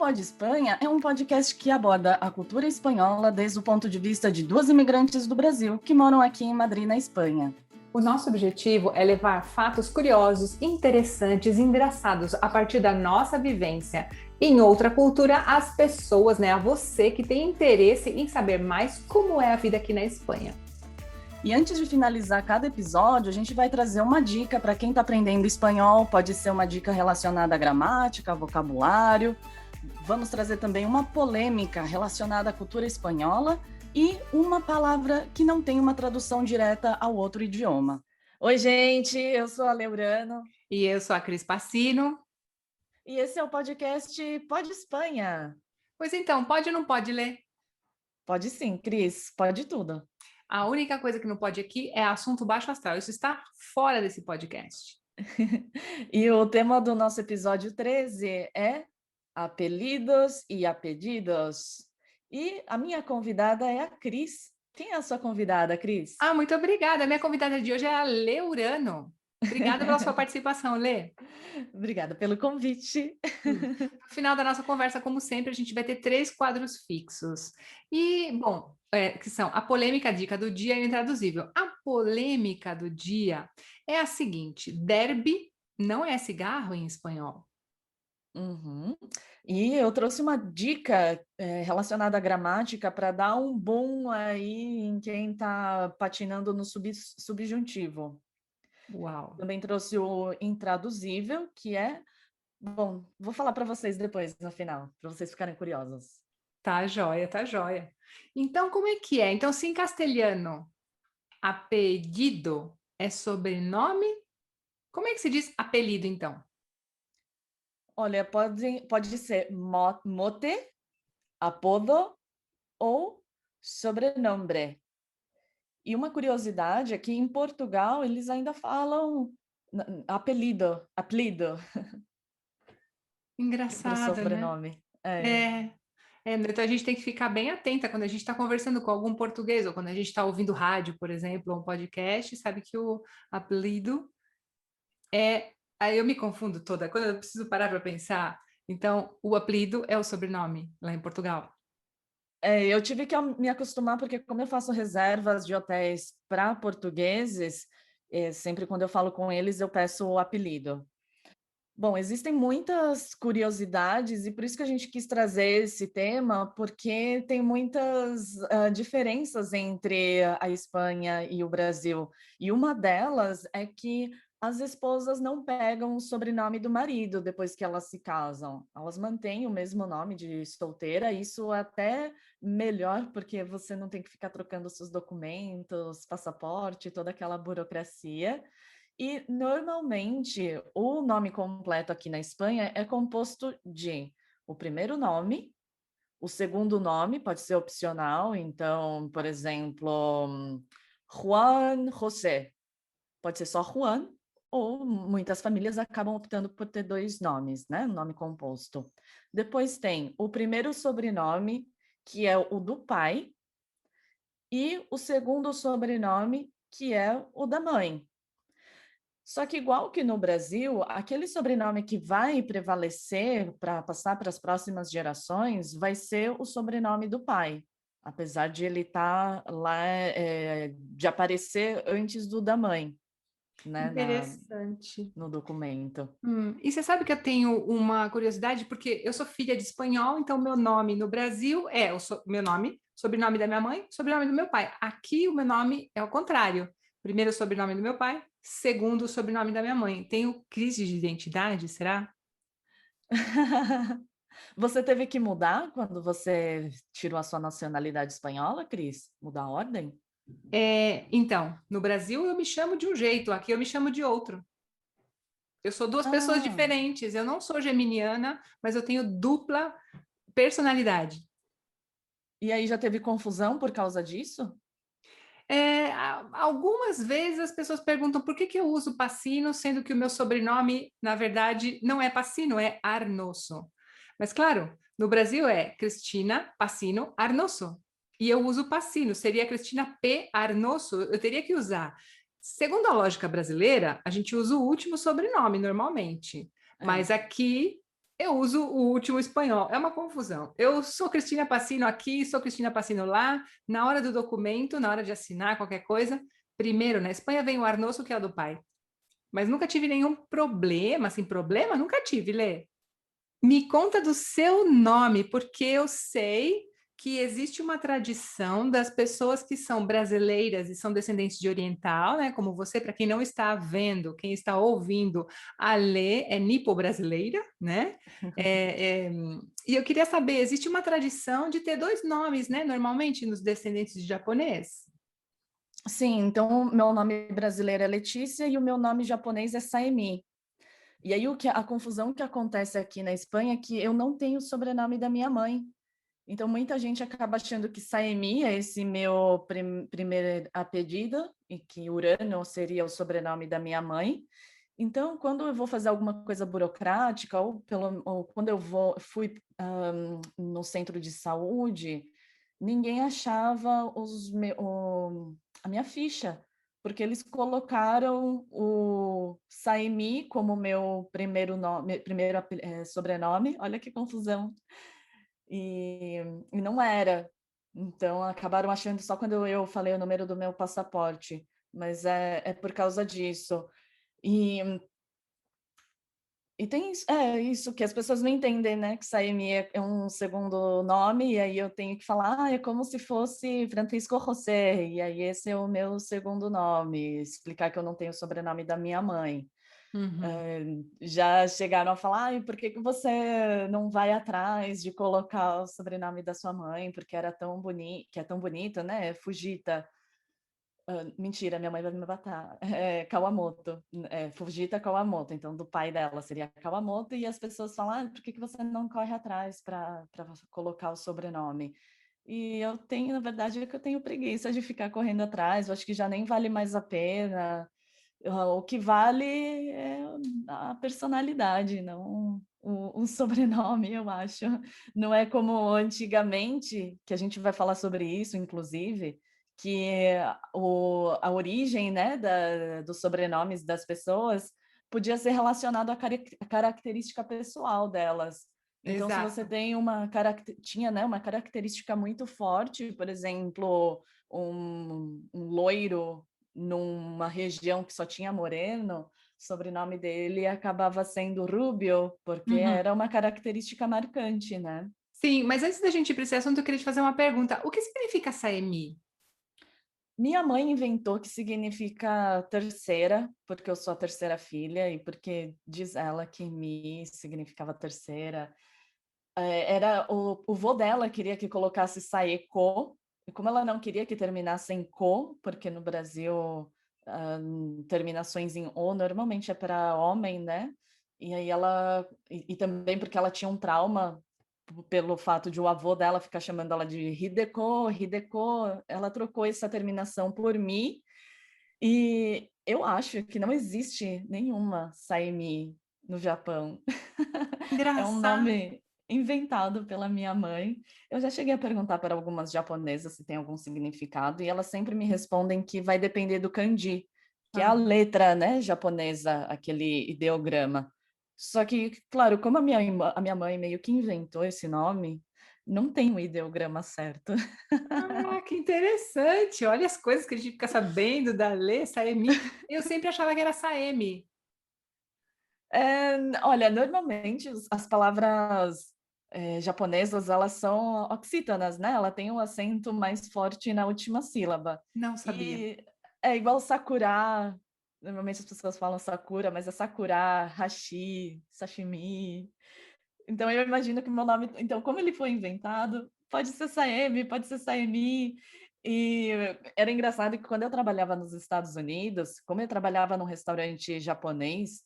Pode Espanha é um podcast que aborda a cultura espanhola desde o ponto de vista de duas imigrantes do Brasil que moram aqui em Madrid, na Espanha. O nosso objetivo é levar fatos curiosos, interessantes e engraçados a partir da nossa vivência em outra cultura às pessoas, a você que tem interesse em saber mais como é a vida aqui na Espanha. E antes de finalizar cada episódio, a gente vai trazer uma dica para quem está aprendendo espanhol. Pode ser uma dica relacionada à gramática, vocabulário. Vamos trazer também uma polêmica relacionada à cultura espanhola e uma palavra que não tem uma tradução direta ao outro idioma. Oi, gente, eu sou a Leurano. E eu sou a Cris Passino. E esse é o podcast Pode Espanha. Pois então, pode ou não pode ler? Pode sim, Cris, pode tudo. A única coisa que não pode aqui é assunto baixo astral. Isso está fora desse podcast. E o tema do nosso episódio 13 é apelidos e apelidos. E a minha convidada é a Cris. Quem é a sua convidada, Cris? Muito obrigada. A minha convidada de hoje é a Leurano. Obrigada pela sua participação, Lê. Obrigada pelo convite. No final da nossa conversa, como sempre, a gente vai ter 3 quadros fixos. E, bom, que são a polêmica, a dica do dia e o intraduzível. A polêmica do dia é a seguinte: derby não é cigarro em espanhol. Uhum. E eu trouxe uma dica relacionada à gramática para dar um boom aí em quem está patinando no subjuntivo. Uau! Também trouxe o intraduzível, que é... Bom, vou falar para vocês depois, no final, para vocês ficarem curiosos. Tá joia, tá joia. Então, como é que é? Então, se em castelhano, apelido é sobrenome, como é que se diz apelido, então? Olha, pode ser mote, apodo ou sobrenome. E uma curiosidade é que em Portugal eles ainda falam apelido. Para o Engraçado, né? sobrenome. É. Então a gente tem que ficar bem atenta quando a gente está conversando com algum português, ou quando a gente está ouvindo rádio, por exemplo, ou um podcast, sabe que o apelido é... Aí eu me confundo toda, quando eu preciso parar para pensar. Então, o apelido é o sobrenome lá em Portugal. Eu tive que me acostumar, porque como eu faço reservas de hotéis para portugueses, sempre quando eu falo com eles, eu peço o apelido. Bom, existem muitas curiosidades e por isso que a gente quis trazer esse tema, porque tem muitas diferenças entre a Espanha e o Brasil. E uma delas é que as esposas não pegam o sobrenome do marido depois que elas se casam. Elas mantêm o mesmo nome de solteira, isso é até melhor, porque você não tem que ficar trocando seus documentos, passaporte, toda aquela burocracia. E, normalmente, o nome completo aqui na Espanha é composto de o primeiro nome, o segundo nome pode ser opcional, então, por exemplo, Juan José, pode ser só Juan, ou muitas famílias acabam optando por ter 2 nomes, né? Nome composto. Depois tem o primeiro sobrenome, que é o do pai, e o segundo sobrenome, que é o da mãe. Só que, igual que no Brasil, aquele sobrenome que vai prevalecer para passar para as próximas gerações vai ser o sobrenome do pai, apesar de ele estar lá, de aparecer antes do da mãe, né, Interessante. no documento. E você sabe que eu tenho uma curiosidade, porque eu sou filha de espanhol, então meu nome no Brasil é meu nome, sobrenome da minha mãe, sobrenome do meu pai. Aqui o meu nome é o contrário. Primeiro o sobrenome do meu pai, segundo o sobrenome da minha mãe. Tenho crise de identidade, será? Você teve que mudar quando você tirou a sua nacionalidade espanhola, Cris? Mudar a ordem? Então, no Brasil eu me chamo de um jeito, aqui eu me chamo de outro. Eu sou 2 pessoas Ah, diferentes. Eu não sou geminiana, mas eu tenho dupla personalidade. e aí já teve confusão por causa disso? Algumas vezes as pessoas perguntam por que eu uso Passino, sendo que o meu sobrenome, na verdade, não é Passino, é Arnoso. Mas, claro, no Brasil é Cristina Passino Arnoso. E eu uso Passino, seria Cristina P. Arnoso, eu teria que usar. Segundo a lógica brasileira, a gente usa o último sobrenome normalmente. Mas aqui Eu uso o último espanhol, é uma confusão. Eu sou Cristina Passino aqui, sou Cristina Passino lá. Na hora do documento, na hora de assinar qualquer coisa, primeiro, na Espanha vem o Arnoso, que é o do pai. Mas nunca tive nenhum problema, assim, problema? Nunca tive, Lê. Me conta do seu nome, porque eu sei que existe uma tradição das pessoas que são brasileiras e são descendentes de oriental, né? Como você, para quem não está vendo, quem está ouvindo, a Lê é nipo-brasileira, né? E eu queria saber, existe uma tradição de ter dois nomes, né? Normalmente nos descendentes de japonês. Sim, então meu nome brasileiro é Letícia e o meu nome japonês é Saemi. E aí a confusão que acontece aqui na Espanha é que eu não tenho o sobrenome da minha mãe. Então muita gente acaba achando que Saemi é esse meu primeiro apelido e que Urano seria o sobrenome da minha mãe. Então, quando eu vou fazer alguma coisa burocrática ou quando fui no centro de saúde, ninguém achava a minha ficha, porque eles colocaram o Saimi como meu primeiro nome, sobrenome. Olha que confusão. E, e não era. Então, acabaram achando só quando eu falei o número do meu passaporte, mas é por causa disso. E tem isso que as pessoas não entendem, né? Que Saimi é um segundo nome, e aí eu tenho que falar, é como se fosse Francisco José, e aí esse é o meu segundo nome, explicar que eu não tenho o sobrenome da minha mãe. Uhum. Já chegaram a falar, ai, por que que você não vai atrás de colocar o sobrenome da sua mãe, porque era tão bonito, que é tão bonito, né? Fujita. Mentira, minha mãe vai me matar. É Kawamoto, Fujita Kawamoto. Então, do pai dela seria Kawamoto, e as pessoas falam, por que que você não corre atrás para colocar o sobrenome? E eu tenho, na verdade, é que eu tenho preguiça de ficar correndo atrás, eu acho que já nem vale mais a pena. O que vale é a personalidade, não o sobrenome, eu acho. Não é como antigamente, que a gente vai falar sobre isso, inclusive, que a origem, né, dos sobrenomes das pessoas podia ser relacionado à característica pessoal delas. Então, se você Exato. tem tinha, né, uma característica muito forte, por exemplo, um loiro numa região que só tinha moreno, o sobrenome dele acabava sendo Rubio, porque Uhum. era uma característica marcante, né? Sim, mas antes da gente ir para esse assunto, eu queria te fazer uma pergunta. O que significa Saemi? Minha mãe inventou que significa terceira, porque eu sou a terceira filha e porque diz ela que Mi significava terceira. Era o vô dela queria que colocasse Saeko, e como ela não queria que terminasse em ko, porque no Brasil terminações em o normalmente é para homem, né? E aí e também porque ela tinha um trauma pelo fato de o avô dela ficar chamando ela de Hideko, Hideko, ela trocou essa terminação por Mi, e eu acho que não existe nenhuma Saimi no Japão. É um Engraçado. nome inventado pela minha mãe. Eu já cheguei a perguntar para algumas japonesas se tem algum significado, e elas sempre me respondem que vai depender do kanji, que é a Ah, letra, né, japonesa, aquele ideograma. Só que, claro, como a minha mãe meio que inventou esse nome, não tem um ideograma certo. que interessante. Olha as coisas que a gente fica sabendo da Lê, Saemi. Eu sempre achava que era Saemi. Olha, normalmente as palavras japonesas, elas são oxítonas, né? Ela tem um acento mais forte na última sílaba. Não sabia. E é igual sakura. Normalmente as pessoas falam sakura, mas é sakura, hashi, sashimi. Então eu imagino que meu nome, então como ele foi inventado, pode ser Saemi, pode ser Saemi. E era engraçado que quando eu trabalhava nos Estados Unidos, como eu trabalhava num restaurante japonês,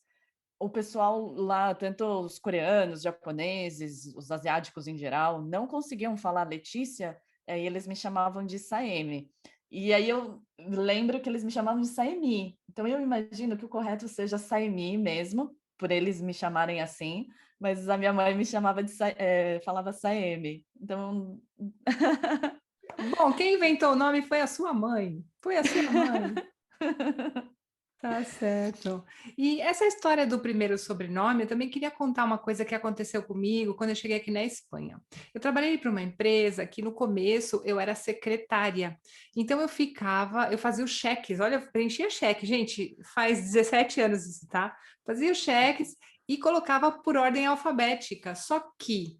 o pessoal lá, tanto os coreanos, japoneses, os asiáticos em geral, não conseguiam falar Letícia, aí eles me chamavam de Saemi. E aí eu lembro que eles me chamavam de Saemi. Então eu imagino que o correto seja Saemi mesmo, por eles me chamarem assim, mas a minha mãe me chamava falava Saemi. Então Bom, quem inventou o nome foi a sua mãe. Foi a sua mãe. Tá certo. E essa história do primeiro sobrenome, eu também queria contar uma coisa que aconteceu comigo quando eu cheguei aqui na Espanha. Eu trabalhei para uma empresa que no começo eu era secretária. Então eu fazia os cheques, olha, eu preenchia cheque, gente, faz 17 anos isso, tá? Fazia os cheques e colocava por ordem alfabética. Só que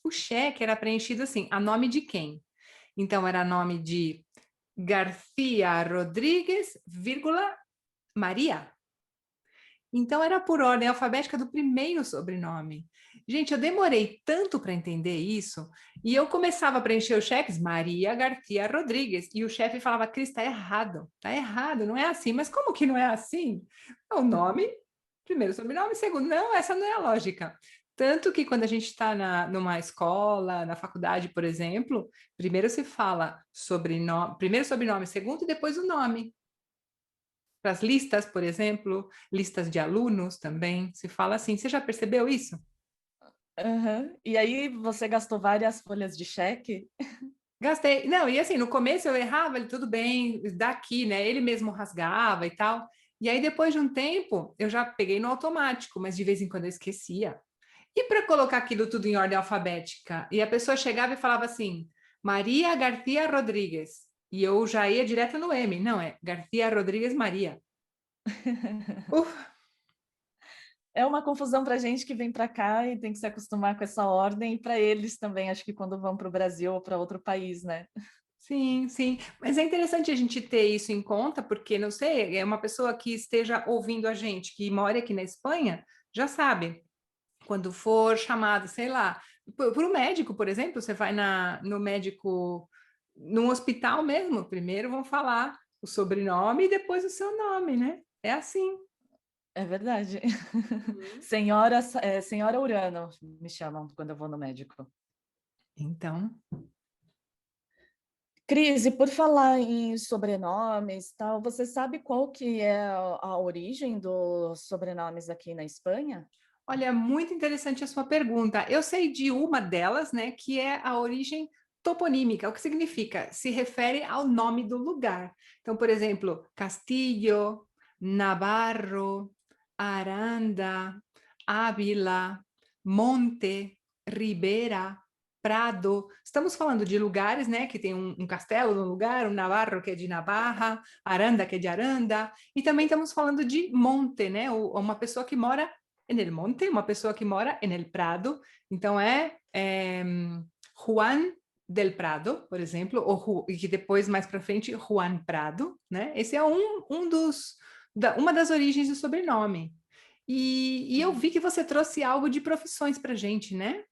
o cheque era preenchido assim, a nome de quem? Então era nome de Garcia Rodrigues, vírgula, Maria. Então era por ordem alfabética do primeiro sobrenome. Gente, eu demorei tanto para entender isso, e eu começava a preencher os cheques, Maria Garcia Rodrigues, e o chefe falava, Cris, tá errado, não é assim. Mas como que não é assim? O nome, primeiro sobrenome, segundo, não, essa não é a lógica. Tanto que quando a gente está numa escola, na faculdade, por exemplo, primeiro se fala sobrenome, primeiro sobrenome, segundo e depois o nome. Para as listas, por exemplo, listas de alunos também, se fala assim. Você já percebeu isso? Aham. E aí você gastou várias folhas de cheque? Gastei. Não, e assim, no começo eu errava, ele tudo bem, daqui, né? Ele mesmo rasgava e tal. E aí, depois de um tempo, eu já peguei no automático, mas de vez em quando eu esquecia. E para colocar aquilo tudo em ordem alfabética? E a pessoa chegava e falava assim, Maria Garcia Rodrigues. E eu já ia direto no M. Não, é Garcia Rodrigues Maria. Uf, É uma confusão para a gente que vem para cá e tem que se acostumar com essa ordem, e para eles também, acho que quando vão para o Brasil ou para outro país, né? sim, sim. Mas é interessante a gente ter isso em conta, porque, não sei, é uma pessoa que esteja ouvindo a gente, que mora aqui na Espanha, já sabe. Quando for chamado, sei lá, por um médico, por exemplo, você vai no médico, no hospital mesmo, primeiro vão falar o sobrenome e depois o seu nome, né? É assim. É verdade. Uhum. Senhora, senhora Urano, me chamam quando eu vou no médico. Então, Cris, e por falar em sobrenomes, tal, você sabe qual que é a origem dos sobrenomes aqui na Espanha? olha, muito interessante a sua pergunta. Eu sei de uma delas, né, que é a origem toponímica. O que significa? Se refere ao nome do lugar. Então, por exemplo, Castillo, Navarro, Aranda, Ávila, Monte, Ribera, Prado. Estamos falando de lugares, né, que tem um castelo no lugar, um Navarro que é de Navarra, Aranda que é de Aranda, e também estamos falando de monte, né, uma pessoa que mora en el monte, uma pessoa que mora en el Prado. Então Juan del Prado, por exemplo, e que depois mais para frente Juan Prado, né? Esse é uma das origens do sobrenome. E eu vi que você trouxe algo de profissões para gente, né?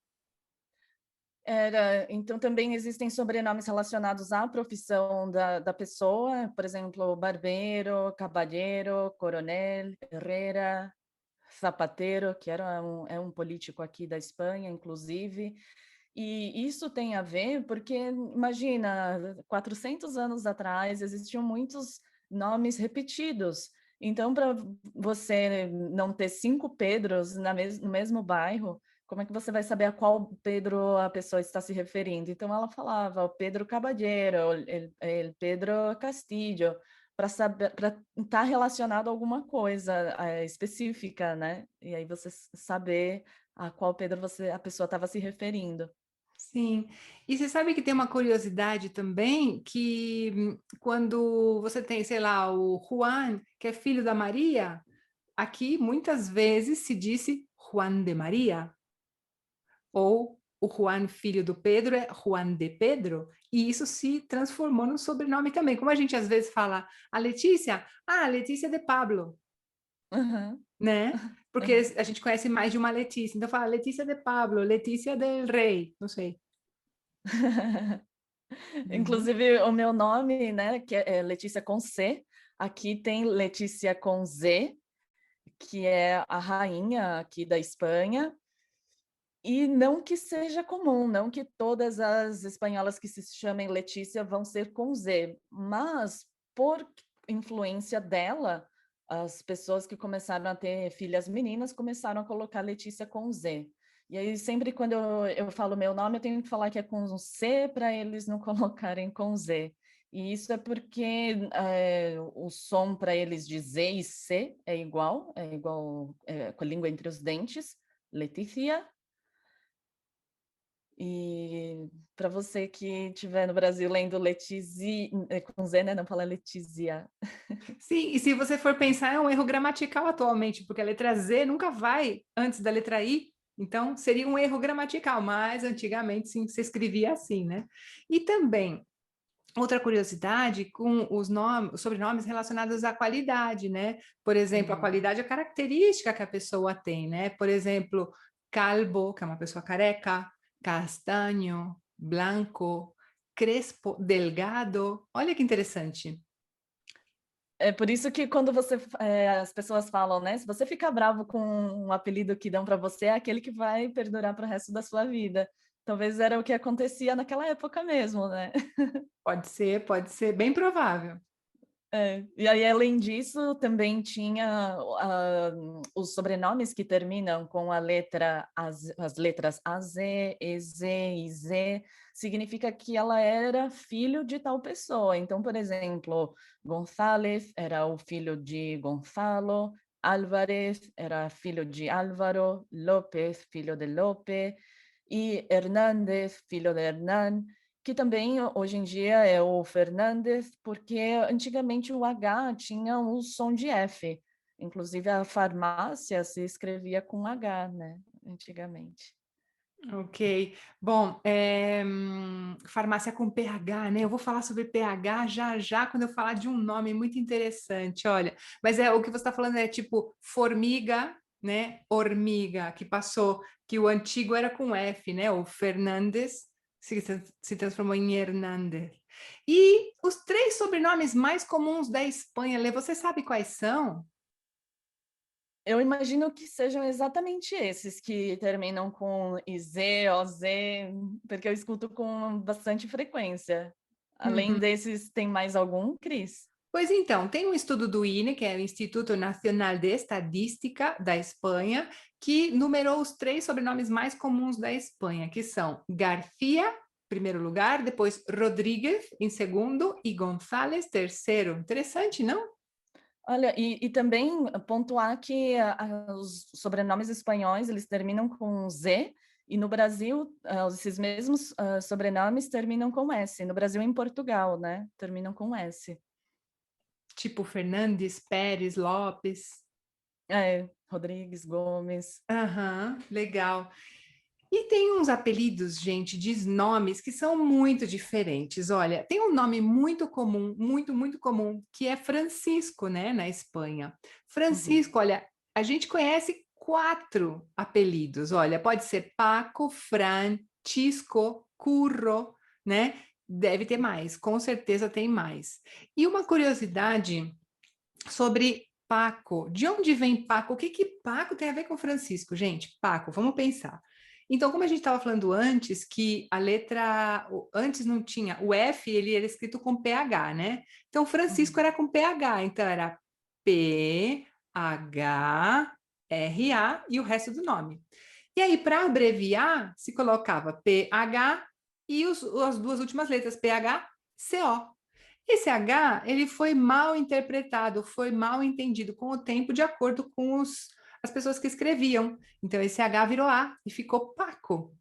Então, também existem sobrenomes relacionados à profissão da pessoa, por exemplo, barbeiro, cabalheiro, coronel, herrera, Zapatero, que é um político aqui da Espanha, inclusive. E isso tem a ver porque, imagina, 400 anos atrás existiam muitos nomes repetidos. Então, para você não ter 5 Pedros no mesmo bairro, como é que você vai saber a qual Pedro a pessoa está se referindo? Então, ela falava o Pedro Caballero, el Pedro Castillo, para saber, para estar relacionado a alguma coisa específica, né? E aí você saber a qual Pedro a pessoa estava se referindo. Sim. E você sabe que tem uma curiosidade também que quando você tem, sei lá, o Juan, que é filho da Maria, aqui muitas vezes se disse Juan de Maria, ou o Juan, filho do Pedro, é Juan de Pedro, e isso se transformou num sobrenome também. Como a gente às vezes fala, a Letícia, Letícia de Pablo, Uhum. né? Porque a gente conhece mais de uma Letícia. Então fala Letícia de Pablo, Letícia del Rei, não sei. Uhum. Inclusive, o meu nome, né, que é Letícia com C, aqui tem Letícia com Z, que é a rainha aqui da Espanha, e não que seja comum, não que todas as espanholas que se chamem Letícia vão ser com Z, mas por influência dela, as pessoas que começaram a ter filhas meninas começaram a colocar Letícia com Z. E aí, sempre quando eu falo meu nome, eu tenho que falar que é com C para eles não colocarem com Z. E isso é porque o som para eles de Z e C é igual com a língua entre os dentes, Letícia. E para você que estiver no Brasil lendo Letizia, com Z, né? Não fala Letizia. Sim, e se você for pensar, é um erro gramatical atualmente, porque a letra Z nunca vai antes da letra I, então seria um erro gramatical, mas antigamente sim se escrevia assim, né? E também, outra curiosidade com os sobrenomes relacionados à qualidade, né? Por exemplo, a Uhum. qualidade é a característica que a pessoa tem, né? Por exemplo, calvo, que é uma pessoa careca, castanho, branco, crespo, delgado. Olha que interessante. É por isso que quando as pessoas falam, né? Se você ficar bravo com um apelido que dão para você, é aquele que vai perdurar para o resto da sua vida. Talvez era o que acontecia naquela época mesmo, né? Pode ser bem provável. É, e aí, além disso, também tinha os sobrenomes que terminam com as letras AZ, EZ e Z, significa que ela era filho de tal pessoa. Então, por exemplo, González era o filho de Gonzalo, Álvarez era filho de Álvaro, López, filho de Lope, e Hernández, filho de Hernán, que também hoje em dia é o Fernandes, porque antigamente o H tinha o som de F. Inclusive a farmácia se escrevia com H, né? Antigamente. Ok. Bom, farmácia com PH, né? Eu vou falar sobre PH já já quando eu falar de um nome muito interessante, olha. Mas o que você está falando é tipo formiga, né? Hormiga, que passou, que o antigo era com F, né? O Fernandes se transformou em Hernández. E os três sobrenomes mais comuns da Espanha, Lê, você sabe quais são? Eu imagino que sejam exatamente esses que terminam com IZ, OZ, porque eu escuto com bastante frequência. Além Uhum. desses, tem mais algum, Cris? Pois então, tem um estudo do INE, que é o Instituto Nacional de Estadística da Espanha, que numerou os três sobrenomes mais comuns da Espanha, que são García, em primeiro lugar, depois Rodríguez, em segundo, e González, terceiro. Interessante, não? Olha, e também pontuar que os sobrenomes espanhóis, eles terminam com Z, e no Brasil, esses mesmos sobrenomes terminam com S. No Brasil e em Portugal, né? Terminam com S. Tipo Fernandes, Pérez, Lopes. É, Rodrigues, Gomes. Aham, legal. E tem uns apelidos, gente, de nomes que são muito diferentes. Olha, tem um nome muito comum, muito comum, que é Francisco, né, na Espanha. Uhum. Francisco, olha, a gente conhece quatro apelidos. Olha, pode ser Paco, Francisco, Curro, né? Deve ter mais, com certeza tem mais. E uma curiosidade sobre Paco. De onde vem Paco? O que que Paco tem a ver com Francisco? Gente, Paco, vamos pensar. Então, como a gente estava falando antes, que a letra antes não tinha o F, ele era escrito com PH, né? Então, Francisco Uhum. era com PH, então era PHRA e o resto do nome. E aí, para abreviar, se colocava PH e as duas últimas letras, PHCO. Esse H, ele foi mal interpretado, foi mal entendido com o tempo, de acordo com as pessoas que escreviam. Então, esse H virou A e ficou Paco.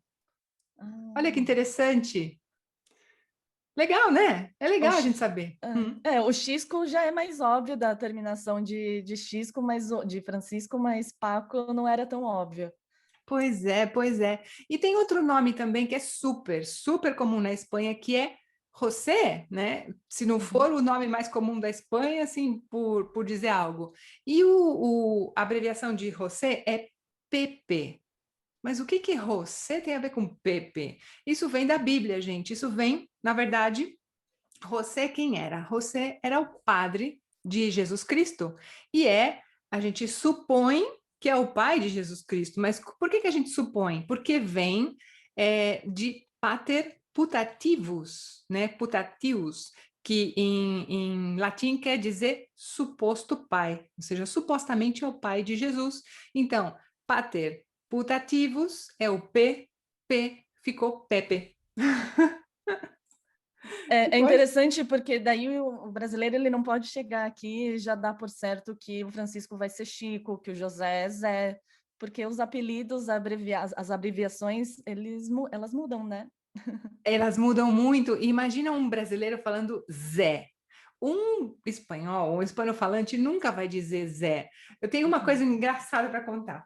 Olha que Ah, interessante. Legal, né? É o, legal a gente X- saber. o Xisco já é mais óbvio da terminação de Xisco, mas de Francisco, mas Paco não era tão óbvio. Pois é, pois é. E tem outro nome também que é super comum na Espanha, que é José, né? Se não for Uhum. o nome mais comum da Espanha, assim, por dizer algo. E a abreviação de José é Pepe. Mas o que que José tem a ver com Pepe? Isso vem da Bíblia, gente. Isso vem, na verdade, José quem era? José era o padre de Jesus Cristo. A gente supõe que é o pai de Jesus Cristo. Mas por que que a gente supõe? Porque vem de pater putativus, né? Putativus, que em latim quer dizer suposto pai, ou seja, supostamente é o pai de Jesus. Então, pater putativus é o P, ficou Pepe. É Depois, interessante porque daí o brasileiro ele não pode chegar aqui e já dar por certo que o Francisco vai ser Chico, que o José é Zé, porque os apelidos, as abreviações, elas mudam, né? elas mudam muito. E imagina um brasileiro falando Zé. Um espanhol, um espanhol-falante nunca vai dizer Zé. Eu tenho uma coisa Uhum. engraçada para contar.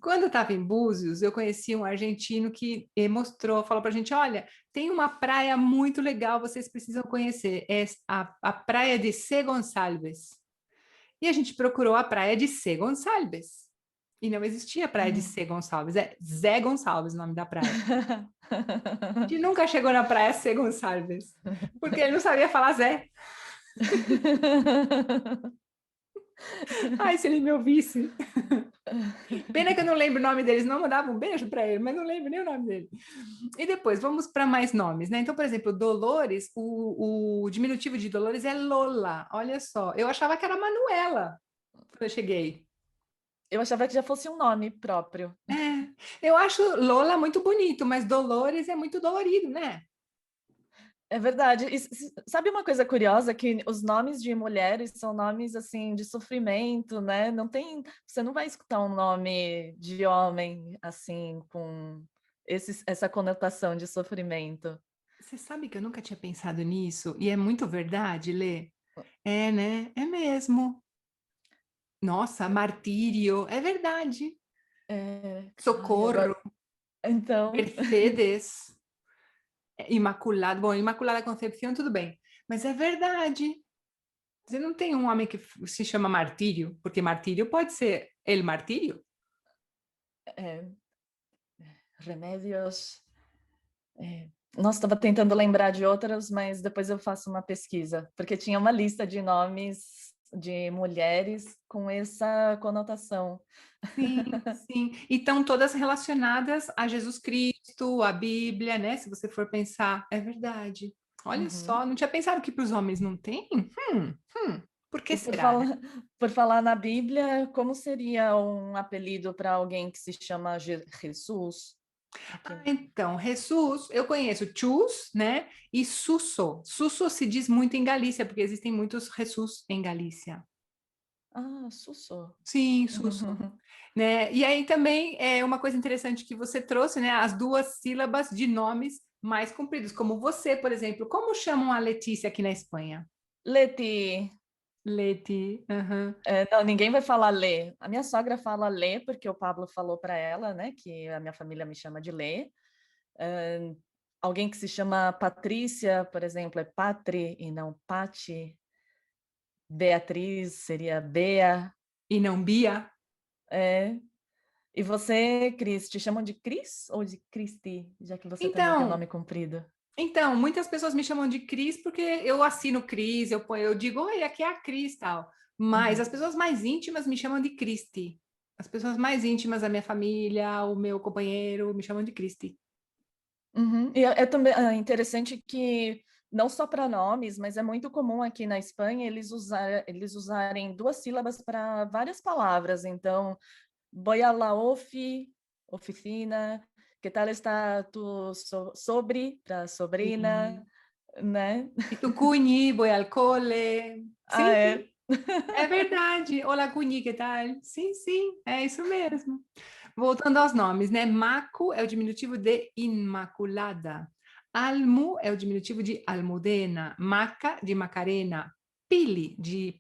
Quando eu estava em Búzios, eu conheci um argentino que mostrou, falou para a gente: olha, tem uma praia muito legal, vocês precisam conhecer. É a praia de Sé Gonçalves. E a gente procurou a praia de Sé Gonçalves. E não existia praia de Hum. Sé Gonçalves, é Zé Gonçalves o nome da praia. A gente nunca chegou na praia Sé Gonçalves, porque ele não sabia falar Zé. Ai, se ele me ouvisse. Pena que eu não lembro o nome deles, não mandava um beijo para ele, mas não lembro nem o nome dele. E depois, vamos para mais nomes, né? Então, por exemplo, Dolores, o diminutivo de Dolores é Lola. Olha só, eu achava que era Manuela quando eu cheguei. Eu achava que já fosse um nome próprio. É, eu acho Lola muito bonito, mas Dolores é muito dolorido, né? É verdade. E sabe uma coisa curiosa que os nomes de mulheres são nomes assim de sofrimento, né? Não tem, você não vai escutar um nome de homem assim com essa conotação de sofrimento. Você sabe que eu nunca tinha pensado nisso, e é muito verdade, Lê. É, né? É mesmo. Nossa, martírio, é verdade. Ai, agora, Socorro, então, Mercedes, Imaculada. Bom, Imaculada Concepción, tudo bem. Mas é verdade. Você não tem um homem que se chama Martírio, porque Martírio pode ser El Martírio. é, remédios. Nossa, estava tentando lembrar de outras, mas depois eu faço uma pesquisa, porque tinha uma lista de nomes de mulheres com essa conotação. Sim, sim. E estão todas relacionadas a Jesus Cristo, a Bíblia, né? Se você for pensar, é verdade. Olha Uhum. só, não tinha pensado que para os homens não tem? Por que E por será, né? falar, por falar na Bíblia, como seria um apelido para alguém que se chama Jesus? Aqui. Então, Jesus, eu conheço Chus, né? E Suso. Suso se diz muito em Galícia, porque existem muitos Jesus em Galícia. Ah, Sussô. Sim, Suso. Né? E aí também é uma coisa interessante que você trouxe, né? As duas sílabas de nomes mais compridos, como você, por exemplo. Como chamam a Letícia aqui na Espanha? Leti. Leti. Aham. Não, ninguém vai falar Lê. A minha sogra fala Lê, porque o Pablo falou para ela, né, que a minha família me chama de Lê. Alguém que se chama Patrícia, por exemplo, é Patri e não Pati. Beatriz seria Bea. E não Bia? É. E você, Cris, te chamam de Cris ou de Cristi, já que você também tem Então, nome comprido? então, muitas pessoas me chamam de Cris porque eu assino Cris, eu digo, oi, aqui é a Cris, tal. Mas Uhum. as pessoas mais íntimas me chamam de Cristi. As pessoas mais íntimas da minha família, o meu companheiro, me chamam de Cristi. Uhum. E é também interessante que não só para nomes, mas é muito comum aqui na Espanha eles usarem duas sílabas para várias palavras. Então, voy a la oficina, que tal está tu sobre, para sobrina, Sim. né? E tu cunhi, voy al cole. Ah, Sim, sim, é. é verdade. Olá, cunhi, que tal? Sim, sim, é isso mesmo. Voltando aos nomes, né? Macu é o diminutivo de Imaculada. Almu é o diminutivo de Almudena. Maca, de Macarena. Pili, de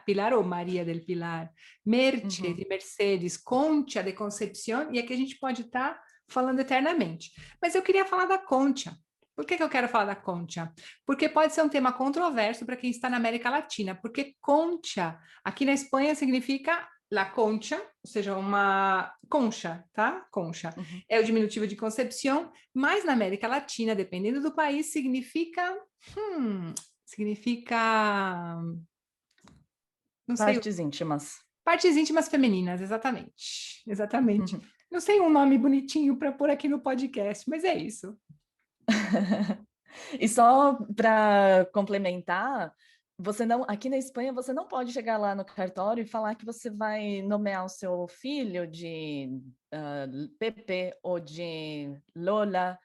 Pilar ou Maria del Pilar. Merche, Uhum. de Mercedes. Concha, de Concepción. E aqui a gente pode estar falando eternamente. Mas eu queria falar da Concha. Por que eu quero falar da Concha? Porque pode ser um tema controverso para quem está na América Latina. Porque Concha, aqui na Espanha, significa La Concha, ou seja, uma concha, tá? Concha. Uhum. É o diminutivo de Concepción, mas na América Latina, dependendo do país, significa, não sei, Partes íntimas. partes íntimas femininas, exatamente. Exatamente. Não sei um nome bonitinho para pôr aqui no podcast, mas é isso. E só para complementar, você não, aqui na Espanha você não pode chegar lá no cartório e falar que você vai nomear o seu filho de Pepe ou de Lola.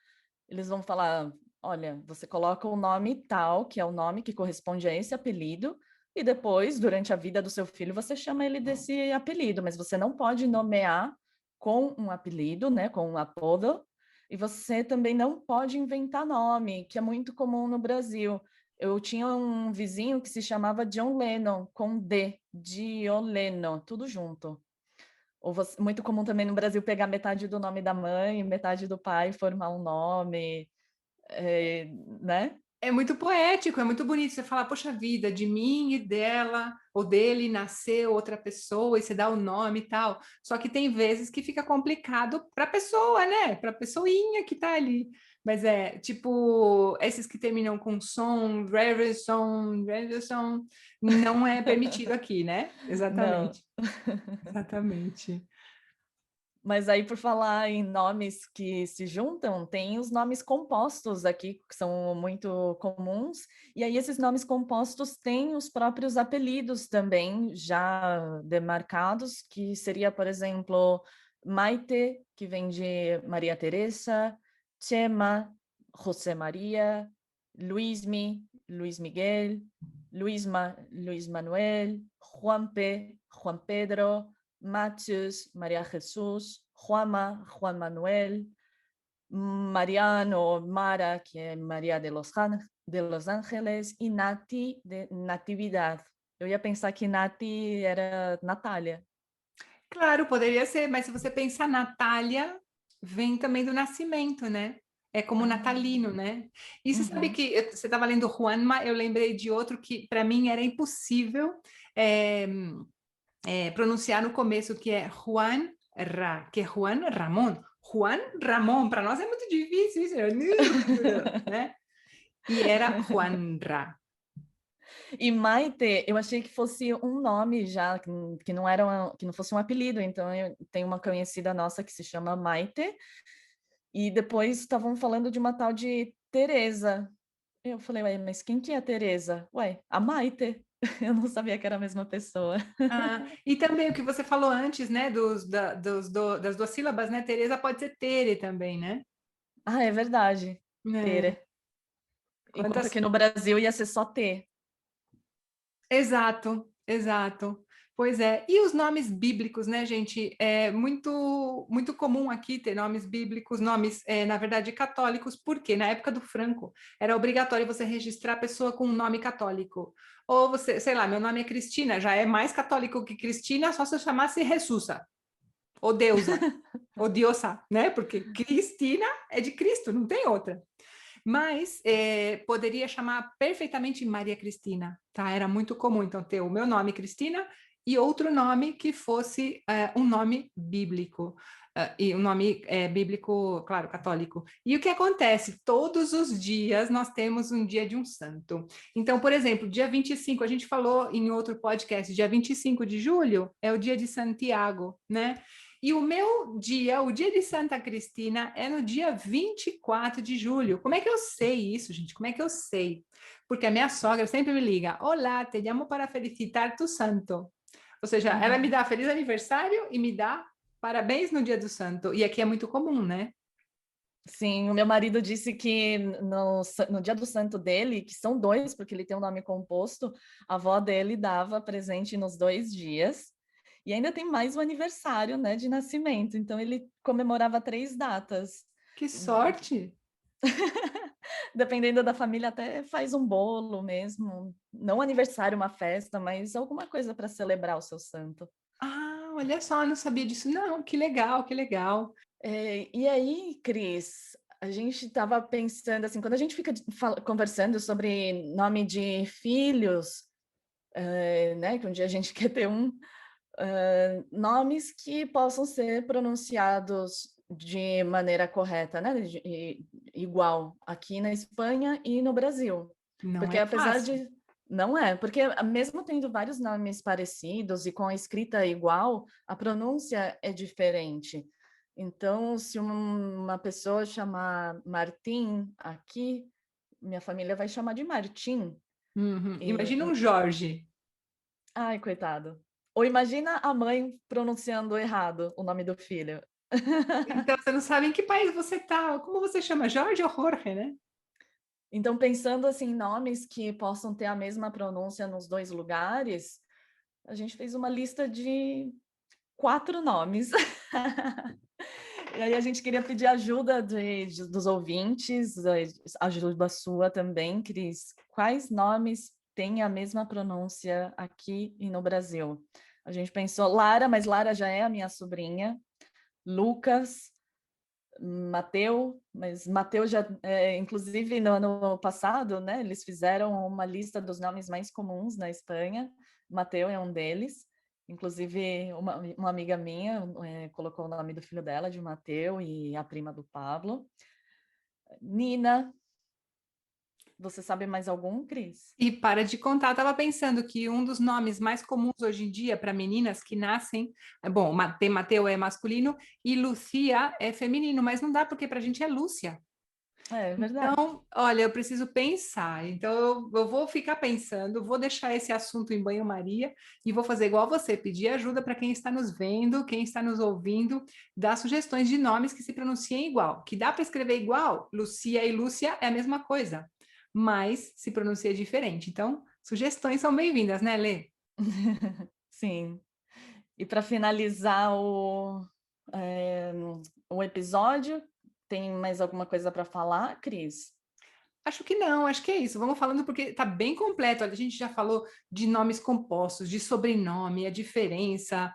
Eles vão falar olha, você coloca o nome tal, que é o nome que corresponde a esse apelido, e depois, durante a vida do seu filho, você chama ele desse apelido, mas você não pode nomear com um apelido, né, com um apodo, e você também não pode inventar nome, que é muito comum no Brasil. Eu tinha um vizinho que se chamava John Lennon, com D, John Lennon, tudo junto. Muito comum também no Brasil pegar metade do nome da mãe, metade do pai, formar um nome, né? É muito poético, é muito bonito você falar, poxa vida, de mim e dela, ou dele nasceu outra pessoa, e você dá o nome e tal. Só que tem vezes que fica complicado para a pessoa, né? Para a pessoinha que tá ali. Mas é tipo, esses que terminam com som, Reverson, não é permitido aqui, né? Não. Exatamente. Exatamente. Mas aí, por falar em nomes que se juntam, tem os nomes compostos aqui, que são muito comuns, e aí esses nomes compostos têm os próprios apelidos também já demarcados, que seria, por exemplo, Maite, que vem de Maria Teresa, Chema, José Maria, Luismi, Luiz Miguel, Luisma, Luiz Manuel, Juanpe, Juan Pedro, Matius, María Jesús, Juama, Juan Manuel, Mariano, Mara, que é Maria de los Ángeles, e Nati, de Natividad. Eu ia pensar que Nati era Natália. Claro, poderia ser, mas se você pensar Natália, vem também do nascimento, né? É como natalino, né? E você sabe Uhum. que você estava lendo Juanma, eu lembrei de outro que para mim era impossível é, pronunciar no começo, que é Juan Ra, que é Juan Ramon. Juan Ramon, para nós é muito difícil isso, né? E era Juan Ra. E Maite, eu achei que fosse um nome já, que não era que não fosse um apelido. Então, eu tenho uma conhecida nossa que se chama Maite, e depois estavam falando de uma tal de Teresa. Eu falei, ué, mas quem que é a Teresa? Ué, a Maite. Eu não sabia que era a mesma pessoa. Ah, e também o que você falou antes, né, das duas sílabas, né? Teresa pode ser Tere também, né? Ah, é verdade. É, Tere. Enquanto quantas. que no Brasil ia ser só T. Exato, exato. Pois é. E os nomes bíblicos, né, gente? É muito comum aqui ter nomes bíblicos, nomes, na verdade, católicos, porque na época do Franco era obrigatório você registrar a pessoa com um nome católico. Ou você, sei lá, meu nome é Cristina, já é mais católico que Cristina, só se eu chamasse Jesusa, ou Deusa, ou Diosa, né? Porque Cristina é de Cristo, não tem outra. Mas poderia chamar perfeitamente Maria Cristina, tá? Era muito comum, então, ter o meu nome, Cristina, e outro nome que fosse um nome bíblico. E um nome bíblico, claro, católico. E o que acontece? Todos os dias nós temos um dia de um santo. Então, por exemplo, dia 25, a gente falou em outro podcast, dia 25 de julho é o dia de Santiago, né? E o meu dia, o dia de Santa Cristina, é no dia 24 de julho. Como é que eu sei isso, gente? Como é que eu sei? Porque a minha sogra sempre me liga: Olá, te llamo para felicitar tu santo. Ou seja, ela me Uhum. dá feliz aniversário e me dá parabéns no dia do santo. E aqui é muito comum, né? Sim, o meu marido disse que no dia do santo dele, que são dois, porque ele tem um nome composto, a avó dele dava presente nos 2 dias. E ainda tem mais o aniversário, né, de nascimento. Então ele comemorava 3 datas. Que sorte! Dependendo da família, até faz um bolo mesmo. Não aniversário, uma festa, mas alguma coisa para celebrar o seu santo. Ah, olha só, eu não sabia disso. Não, que legal, que legal. E aí, Cris, a gente estava pensando assim, quando a gente fica conversando sobre nome de filhos, né, que um dia a gente quer ter um, nomes que possam ser pronunciados de maneira correta, né, igual aqui na Espanha e no Brasil. Não Porque é apesar fácil. de... Não é, porque mesmo tendo vários nomes parecidos e com a escrita igual, a pronúncia é diferente. Então, se uma pessoa chamar Martim aqui, minha família vai chamar de Martim. Uhum. E, Imagina um Jorge. ai, coitado. Ou imagina a mãe pronunciando errado o nome do filho. Então, você não sabe em que país você tá. Como você chama? Jorge ou Jorge, né? Então, pensando assim, em nomes que possam ter a mesma pronúncia nos 2 lugares, a gente fez uma lista de 4 nomes. E aí a gente queria pedir ajuda dos ouvintes, ajuda sua também, Cris. Quais nomes têm a mesma pronúncia aqui e no Brasil? A gente pensou Lara, mas Lara já é a minha sobrinha. Lucas, Mateu, mas Mateu já, inclusive no ano passado, né, eles fizeram uma lista dos nomes mais comuns na Espanha. Mateu é um deles. Inclusive, uma amiga minha colocou o nome do filho dela de Mateu e a prima do Pablo. Nina, você sabe mais algum, Cris? E para de contar, estava pensando que um dos nomes mais comuns hoje em dia para meninas que nascem, bom, tem Mateu é masculino e Lucia é feminino, mas não dá porque para a gente é Lúcia. É verdade. Então, olha, eu preciso pensar. Então, eu vou ficar pensando, vou deixar esse assunto em banho-maria e vou fazer igual você, pedir ajuda para quem está nos vendo, quem está nos ouvindo, dar sugestões de nomes que se pronunciem igual. Que dá para escrever igual, Lucia e Lúcia é a mesma coisa, mas se pronuncia diferente. Então, sugestões são bem-vindas, né, Lê? Sim. E para finalizar o episódio, tem mais alguma coisa para falar, Cris? Acho que não, acho que é isso. Vamos falando porque está bem completo. Olha, a gente já falou de nomes compostos, de sobrenome, a diferença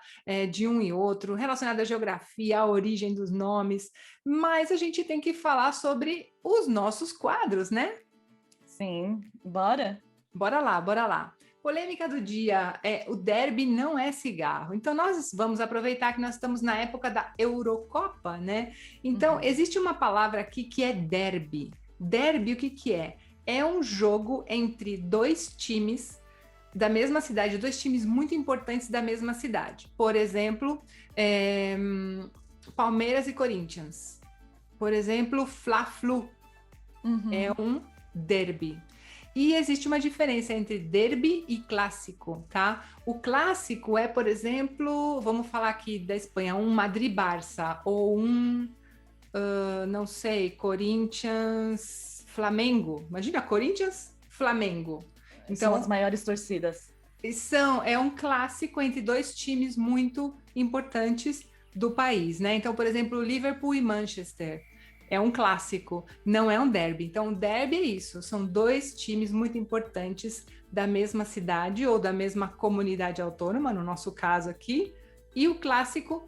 de um e outro, relacionada à geografia, à origem dos nomes, mas a gente tem que falar sobre os nossos quadros, né? Sim, bora? Bora lá, bora lá. Polêmica do dia é o derby não é cigarro. Então nós vamos aproveitar que nós estamos na época da Eurocopa, né? Então Uhum. existe uma palavra aqui que é derby. Derby, o que que é? É um jogo entre dois times da mesma cidade, dois times muito importantes da mesma cidade. Por exemplo, Palmeiras e Corinthians. Por exemplo, Fla-Flu é Uhum. um derby. E existe uma diferença entre derby e clássico, tá? O clássico é, por exemplo, vamos falar aqui da Espanha, um Madrid-Barça ou não sei, Corinthians-Flamengo. Imagina, Corinthians-Flamengo. São as Então, maiores torcidas. é um clássico entre dois times muito importantes do país, né? Então, por exemplo, Liverpool e Manchester é um clássico, não é um derby. Então, o derby é isso, são dois times muito importantes da mesma cidade ou da mesma comunidade autônoma, no nosso caso aqui, e o clássico,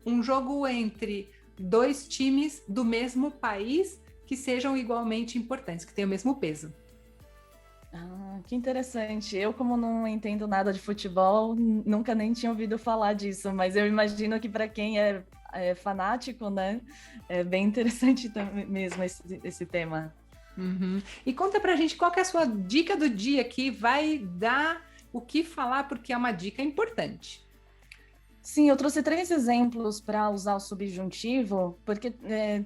um jogo entre dois times do mesmo país que sejam igualmente importantes, que tenham o mesmo peso. Ah, que interessante. Eu, como não entendo nada de futebol, nunca nem tinha ouvido falar disso, mas eu imagino que para quem é fanático, né, é bem interessante mesmo esse tema. Uhum. E conta pra gente qual que é a sua dica do dia que vai dar o que falar, porque é uma dica importante. Sim, eu trouxe 3 exemplos para usar o subjuntivo, porque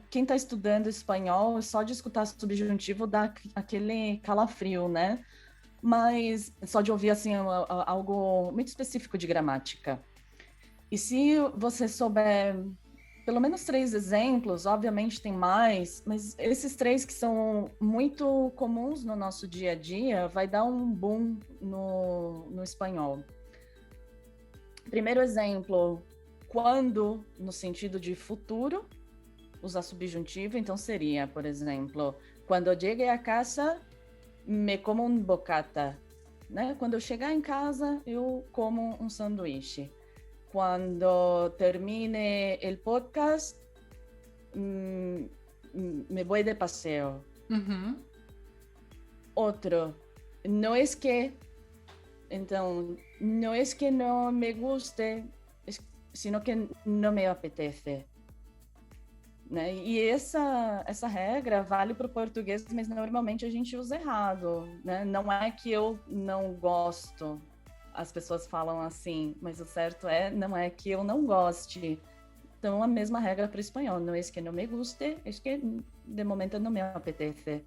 quem está estudando espanhol, só de escutar subjuntivo dá aquele calafrio, né? Mas só de ouvir assim algo muito específico de gramática. E se você souber pelo menos 3 exemplos, obviamente tem mais, mas esses 3 que são muito comuns no nosso dia a dia, vai dar um boom no espanhol. Primeiro exemplo, quando, no sentido de futuro, usar subjuntivo, então seria, por exemplo, quando eu cheguei a casa, me como um bocata. Né? Quando eu chegar em casa, eu como um sanduíche. Quando termine o podcast, me voy de paseo. Uhum. Outro, não é que, então, não é que não me guste, sino que não me apetece. Né? E essa regra vale para o português, mas normalmente a gente usa errado. Né? Não é que eu não gosto, as pessoas falam assim, mas o certo não é que eu não goste. Então, a mesma regra para o espanhol, não é que não me guste, é que de momento não me apetece.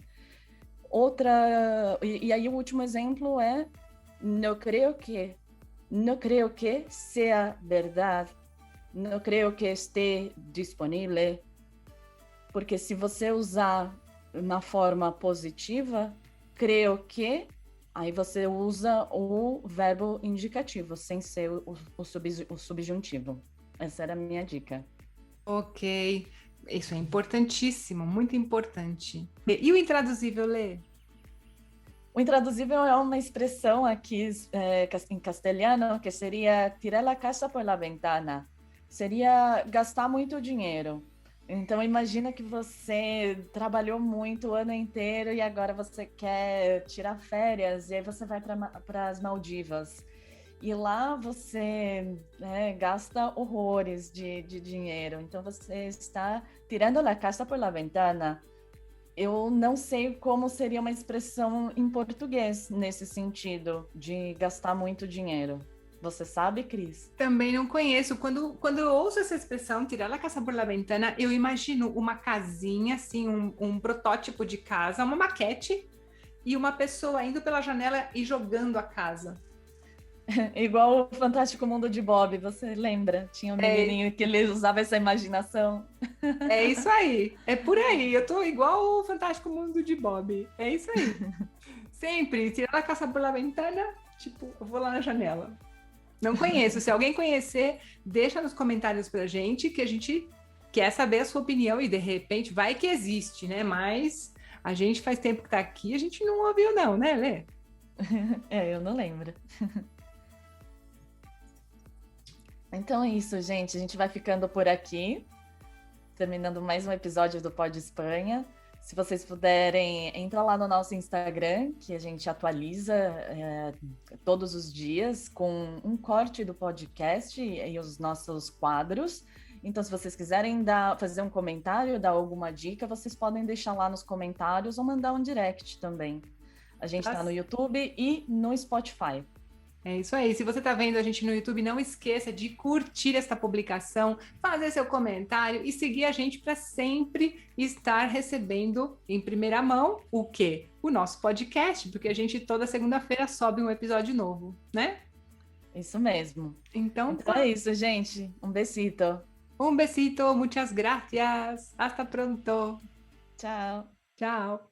E aí o último exemplo é, não creio que seja verdade, não creio que esteja disponível. porque se você usar na forma positiva, creio que, aí você usa o verbo indicativo, sem ser o subjuntivo. Essa era a minha dica. Ok, isso é importantíssimo, muito importante. E o intraduzível, Lê? O intraduzível é uma expressão aqui em castelhano que seria tirar a casa por la ventana. Seria gastar muito dinheiro. Então, imagina que você trabalhou muito o ano inteiro e agora você quer tirar férias e aí você vai para as Maldivas. E lá você gasta horrores de dinheiro. Então, você está tirando a casa por la ventana. Eu não sei como seria uma expressão em português nesse sentido, de gastar muito dinheiro. Você sabe, Cris? Também não conheço. Quando eu ouço essa expressão, tirar a casa por la ventana, eu imagino uma casinha, assim, um protótipo de casa, uma maquete, e uma pessoa indo pela janela e jogando a casa. Igual o Fantástico Mundo de Bob, você lembra? Tinha um menininho que ele usava essa imaginação. É isso aí, é por aí. Eu tô igual o Fantástico Mundo de Bob. É isso aí. Sempre, tirar a casa por la ventana, tipo, eu vou lá na janela. Não conheço. Se alguém conhecer, deixa nos comentários pra gente, que a gente quer saber a sua opinião e de repente vai que existe, né? Mas a gente faz tempo que tá aqui, a gente não ouviu não, né, Lê? Eu não lembro. Então é isso, gente. A gente vai ficando por aqui, terminando mais um episódio do Pod Espanha. Se vocês puderem, entra lá no nosso Instagram, que a gente atualiza todos os dias com um corte do podcast e os nossos quadros. Então, se vocês quiserem fazer um comentário, dar alguma dica, vocês podem deixar lá nos comentários ou mandar um direct também. A gente está no YouTube e no Spotify. É isso aí. Se você está vendo a gente no YouTube, não esqueça de curtir esta publicação, fazer seu comentário e seguir a gente para sempre estar recebendo em primeira mão o quê? O nosso podcast, porque a gente toda segunda-feira sobe um episódio novo, né? Isso mesmo. Então é isso, gente. Um besito. Um besito, muchas gracias. Hasta pronto. Tchau. Tchau.